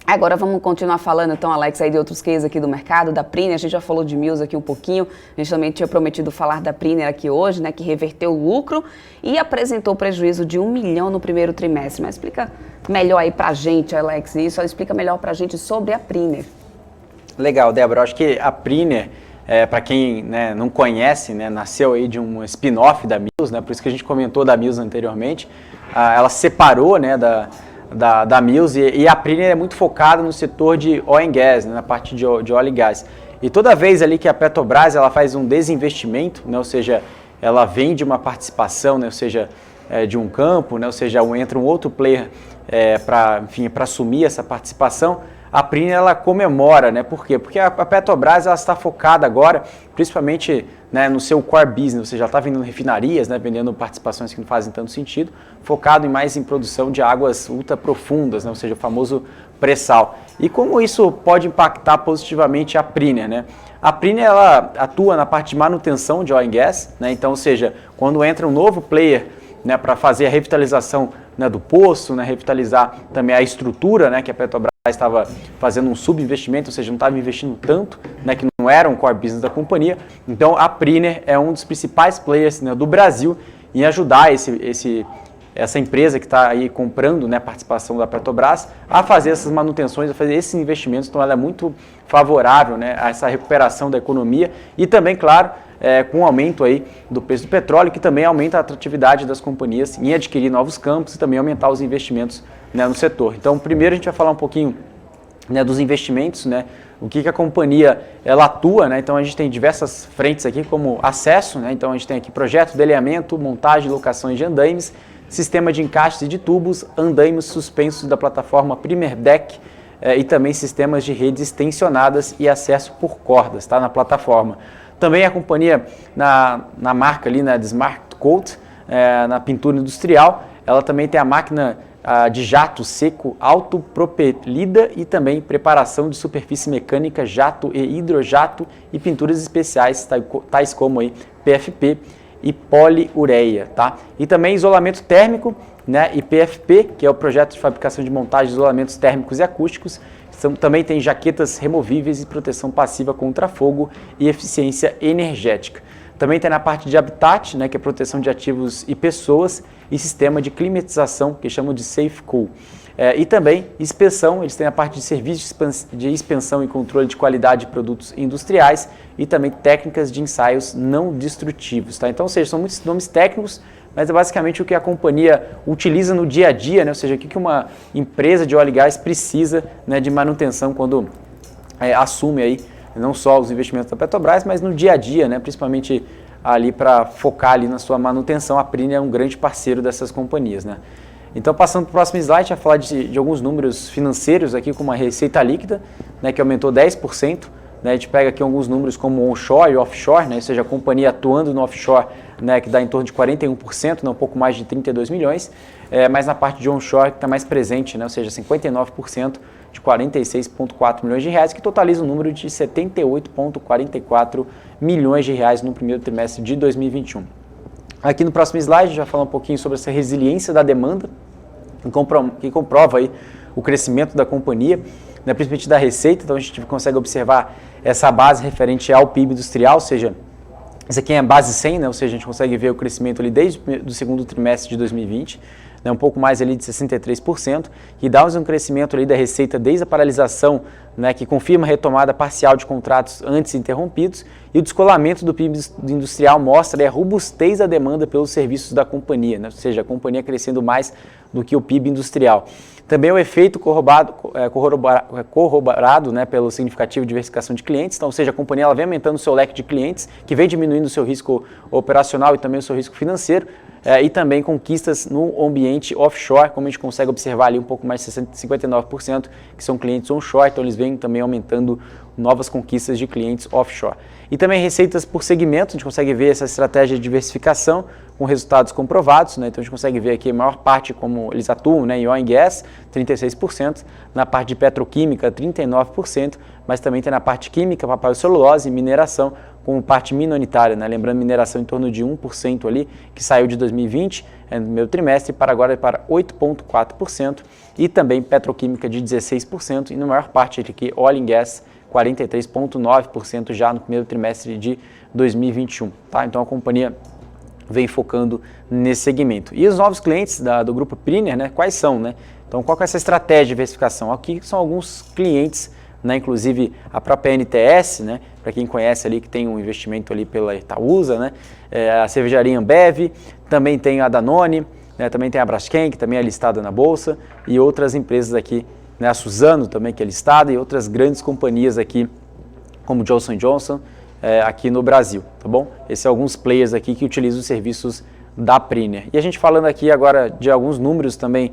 Agora vamos continuar falando, então, Alex, aí de outros cases aqui do mercado, da Priner. A gente já falou de Mills aqui um pouquinho, a gente também tinha prometido falar da Priner aqui hoje, né, que reverteu o lucro e apresentou prejuízo de 1 milhão no primeiro trimestre. Mas explica melhor aí pra gente, Alex, isso, explica melhor pra gente sobre a Priner. Legal, Débora, eu acho que a Priner, para quem, né, não conhece, né, nasceu aí de um spin-off da Mills, né, por isso que a gente comentou da Mills anteriormente. Ela separou, né, da Mills, e a Priner é muito focada no setor de oil and gas, né, na parte de óleo e gás. E toda vez ali que a Petrobras ela faz um desinvestimento, né, ou seja, ela vende uma participação, né, ou seja, de um campo, né, ou seja, entra um outro player para assumir essa participação, a Priner ela comemora, né? Por quê? Porque a Petrobras ela está focada agora, principalmente, né, no seu core business, ou seja, ela está vendendo refinarias, né, vendendo participações que não fazem tanto sentido, focado mais em produção de águas ultra profundas, né, ou seja, o famoso pré-sal. E como isso pode impactar positivamente a Priner, né? A Priner ela atua na parte de manutenção de oil and gas, né? Então, ou seja, quando entra um novo player, né, para fazer a revitalização, né, do poço, né, revitalizar também a estrutura, né, que a Petrobras estava fazendo um subinvestimento, ou seja, não estava investindo tanto, né, que não era um core business da companhia. Então a Priner é um dos principais players, né, do Brasil em ajudar essa empresa que está aí comprando, né, participação da Petrobras a fazer essas manutenções, a fazer esses investimentos. Então ela é muito favorável, né, a essa recuperação da economia e também, claro, com o aumento aí do preço do petróleo, que também aumenta a atratividade das companhias em adquirir novos campos e também aumentar os investimentos, né, no setor. Então, primeiro a gente vai falar um pouquinho, né, dos investimentos, né, o que a companhia ela atua, né? Então a gente tem diversas frentes aqui como acesso, né? Então a gente tem aqui projeto, delineamento, montagem, locações de andaimes, sistema de encaixes e de tubos, andaimes suspensos da plataforma Primer Deck e também sistemas de redes extensionadas e acesso por cordas, tá, na plataforma. Também a companhia na marca ali, né, de Smart Coat, na pintura industrial, ela também tem a máquina de jato seco autopropelida e também preparação de superfície mecânica, jato e hidrojato e pinturas especiais, tais como aí PFP e poliureia, tá? E também isolamento térmico, né, e PFP, que é o projeto de fabricação de montagem de isolamentos térmicos e acústicos. Também tem jaquetas removíveis e proteção passiva contra fogo e eficiência energética. Também tem na parte de habitat, né, que é proteção de ativos e pessoas, e sistema de climatização, que chamam de Safe Cool. E também inspeção, eles têm a parte de serviços de inspeção e controle de qualidade de produtos industriais e também técnicas de ensaios não destrutivos. Tá? Então, ou seja, são muitos nomes técnicos, mas é basicamente o que a companhia utiliza no dia a dia, né? Ou seja, o que uma empresa de óleo e gás precisa, né, de manutenção quando assume aí não só os investimentos da Petrobras, mas no dia a dia, né, principalmente ali para focar ali na sua manutenção. A Priner é um grande parceiro dessas companhias, né? Então, passando para o próximo slide, a falar de alguns números financeiros aqui, como a receita líquida, né, que aumentou 10%. Né, a gente pega aqui alguns números como onshore e offshore, né, ou seja, a companhia atuando no offshore, né, que dá em torno de 41%, né, um pouco mais de 32 milhões, mas na parte de onshore que está mais presente, né, ou seja, 59% de 46,4 milhões de reais, que totaliza um número de 78,44 milhões de reais no primeiro trimestre de 2021. Aqui no próximo slide, a gente vai falar um pouquinho sobre essa resiliência da demanda, que comprova aí o crescimento da companhia, né, principalmente da receita. Então a gente consegue observar essa base referente ao PIB industrial, ou seja, essa aqui é a base 100, né, ou seja, a gente consegue ver o crescimento ali desde o segundo trimestre de 2020, né, um pouco mais ali de 63%, e dá um crescimento ali da receita desde a paralisação, né, que confirma a retomada parcial de contratos antes interrompidos, e o descolamento do PIB industrial mostra a robustez da demanda pelos serviços da companhia, né, ou seja, a companhia crescendo mais do que o PIB industrial. Também o efeito corroborado, né, pelo significativo diversificação de clientes, então, ou seja, a companhia ela vem aumentando o seu leque de clientes, que vem diminuindo o seu risco operacional e também o seu risco financeiro, e também conquistas no ambiente offshore, como a gente consegue observar ali um pouco mais de 59%, que são clientes onshore, então eles vêm também aumentando novas conquistas de clientes offshore. E também receitas por segmento, a gente consegue ver essa estratégia de diversificação com resultados comprovados, né? Então a gente consegue ver aqui a maior parte como eles atuam, né, em oil and gas, 36%, na parte de petroquímica, 39%, mas também tem na parte química, papel e celulose e mineração, como parte minoritária, né? Lembrando, mineração em torno de 1% ali, que saiu de 2020, no primeiro trimestre, para agora para 8,4%, e também petroquímica de 16%, e na maior parte aqui, oil and gas, 43,9% já no primeiro trimestre de 2021. Tá? Então a companhia vem focando nesse segmento. E os novos clientes do grupo Priner, né, quais são? Né? Então qual que é essa estratégia de diversificação? Aqui são alguns clientes, né, inclusive a própria NTS, né, para quem conhece ali que tem um investimento ali pela Itaúsa, né, a cervejaria Ambev, também tem a Danone, né, também tem a Braskem, que também é listada na Bolsa, e outras empresas aqui, né, a Suzano também que é listada, e outras grandes companhias aqui, como Johnson & Johnson, aqui no Brasil, tá bom? Esses são alguns players aqui que utilizam os serviços da Priner. E a gente falando aqui agora de alguns números também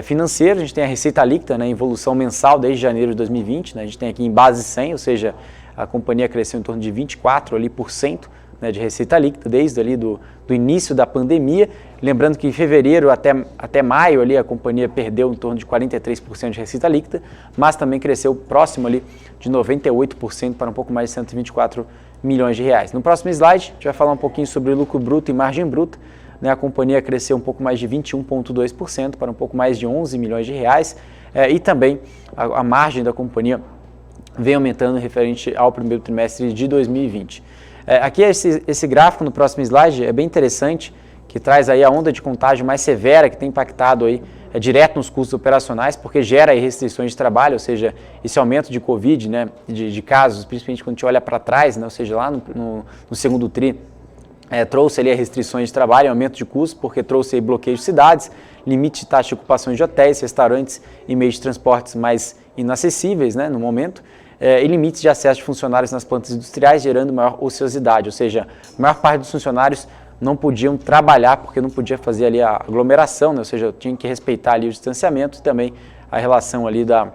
financeiros, a gente tem a receita líquida, né, em evolução mensal desde janeiro de 2020, né, a gente tem aqui em base 100, ou seja, a companhia cresceu em torno de 24%, né, de receita líquida desde ali do início da pandemia. Lembrando que em fevereiro até maio ali a companhia perdeu em torno de 43% de receita líquida, mas também cresceu próximo ali de 98% para um pouco mais de 124 milhões de reais. No próximo slide, a gente vai falar um pouquinho sobre lucro bruto e margem bruta. Né, a companhia cresceu um pouco mais de 21,2% para um pouco mais de 11 milhões de reais, e também a margem da companhia vem aumentando referente ao primeiro trimestre de 2020. Aqui esse gráfico no próximo slide é bem interessante, que traz aí a onda de contágio mais severa que tem impactado aí direto nos custos operacionais, porque gera aí restrições de trabalho, ou seja, esse aumento de Covid, né, de casos, principalmente quando a gente olha para trás, né, ou seja, lá no segundo tri, trouxe ali restrições de trabalho, aumento de custos, porque trouxe aí bloqueio de cidades, limite de taxa de ocupação de hotéis, restaurantes e meios de transportes mais inacessíveis, né, no momento, e limites de acesso de funcionários nas plantas industriais, gerando maior ociosidade, ou seja, a maior parte dos funcionários não podiam trabalhar porque não podia fazer ali a aglomeração, né, ou seja, tinha que respeitar ali o distanciamento e também a relação ali da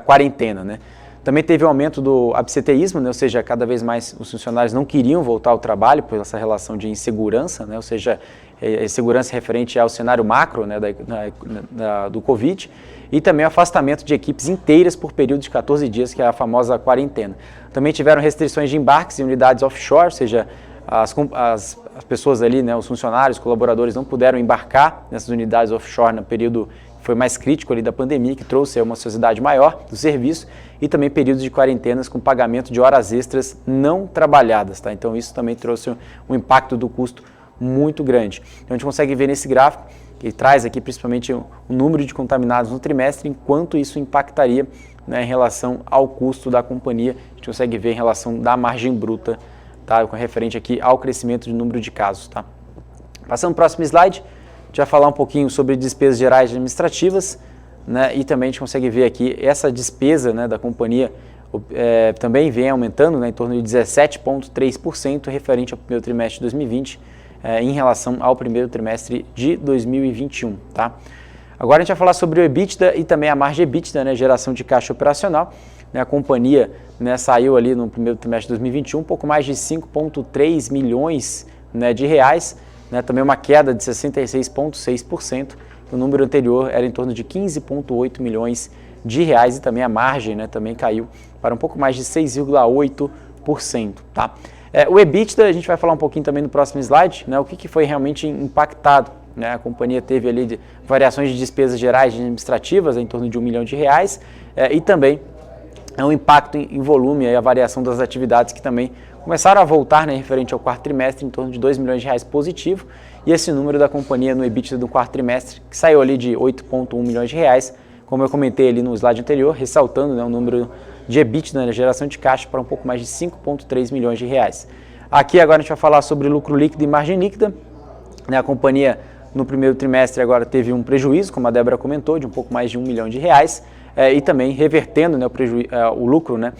quarentena, né. Também teve o aumento do absenteísmo, né, ou seja, cada vez mais os funcionários não queriam voltar ao trabalho por essa relação de insegurança, né, ou seja, insegurança referente ao cenário macro, né, do Covid, e também o afastamento de equipes inteiras por período de 14 dias, que é a famosa quarentena. Também tiveram restrições de embarques em unidades offshore, ou seja, as pessoas ali, né, os funcionários, colaboradores não puderam embarcar nessas unidades offshore no período que foi mais crítico ali da pandemia, que trouxe uma ociosidade maior do serviço, e também períodos de quarentenas com pagamento de horas extras não trabalhadas, tá? Então isso também trouxe um impacto do custo muito grande. Então a gente consegue ver nesse gráfico, que traz aqui principalmente o número de contaminados no trimestre, enquanto isso impactaria, né, em relação ao custo da companhia. A gente consegue ver em relação da margem bruta, tá, com referente aqui ao crescimento do número de casos. Tá? Passando para o próximo slide, a gente vai falar um pouquinho sobre despesas gerais administrativas, né, e também a gente consegue ver aqui essa despesa, né, da companhia também vem aumentando, né, em torno de 17,3% referente ao primeiro trimestre de 2020, em relação ao primeiro trimestre de 2021. Tá? Agora a gente vai falar sobre o EBITDA e também a margem EBITDA, né, geração de caixa operacional. Né, a companhia, né, saiu ali no primeiro trimestre de 2021 um pouco mais de 5,3 milhões, né, de reais, né, também uma queda de 66,6%. O número anterior era em torno de 15,8 milhões de reais e também a margem, né, também caiu para um pouco mais de 6,8%. Tá? O EBITDA, a gente vai falar um pouquinho também no próximo slide, né, o que foi realmente impactado. Né, a companhia teve ali variações de despesas gerais administrativas em torno de 1 milhão de reais, e também um impacto em volume, aí a variação das atividades que também começaram a voltar, né, referente ao quarto trimestre, em torno de 2 milhões de reais positivo, e esse número da companhia no EBITDA do quarto trimestre, que saiu ali de 8,1 milhões de reais, como eu comentei ali no slide anterior, ressaltando, né, o número de EBITDA, né, geração de caixa, para um pouco mais de 5,3 milhões de reais. Aqui agora a gente vai falar sobre lucro líquido e margem líquida. Né, a companhia no primeiro trimestre agora teve um prejuízo, como a Débora comentou, de um pouco mais de 1 milhão de reais, e também revertendo, né, o lucro, né,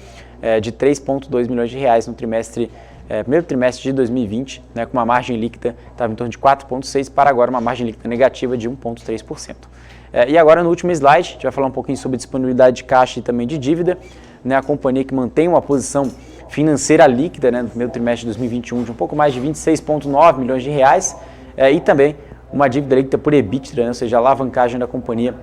de 3,2 milhões de reais no primeiro trimestre de 2020, né, com uma margem líquida estava em torno de 4,6% para agora uma margem líquida negativa de 1,3%. E agora no último slide, a gente vai falar um pouquinho sobre disponibilidade de caixa e também de dívida. Né, a companhia que mantém uma posição financeira líquida, né, no primeiro trimestre de 2021 de um pouco mais de 26,9 milhões de reais, e também uma dívida líquida por EBITDA, né, ou seja, a alavancagem da companhia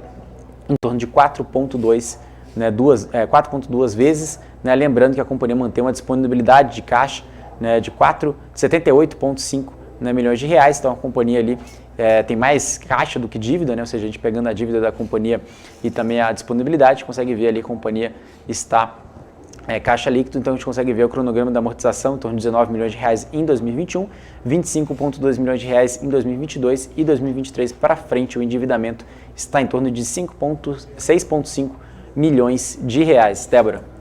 em torno de 4,2 né, 4,2 vezes, né, lembrando que a companhia mantém uma disponibilidade de caixa, né, de 78,5, né, milhões de reais. Então a companhia ali tem mais caixa do que dívida, né, ou seja, a gente pegando a dívida da companhia e também a disponibilidade, consegue ver ali que a companhia está caixa líquido. Então a gente consegue ver o cronograma da amortização em torno de 19 milhões de reais em 2021, 25,2 milhões de reais em 2022 e 2023 para frente o endividamento está em torno de 6,5 milhões de reais. Débora.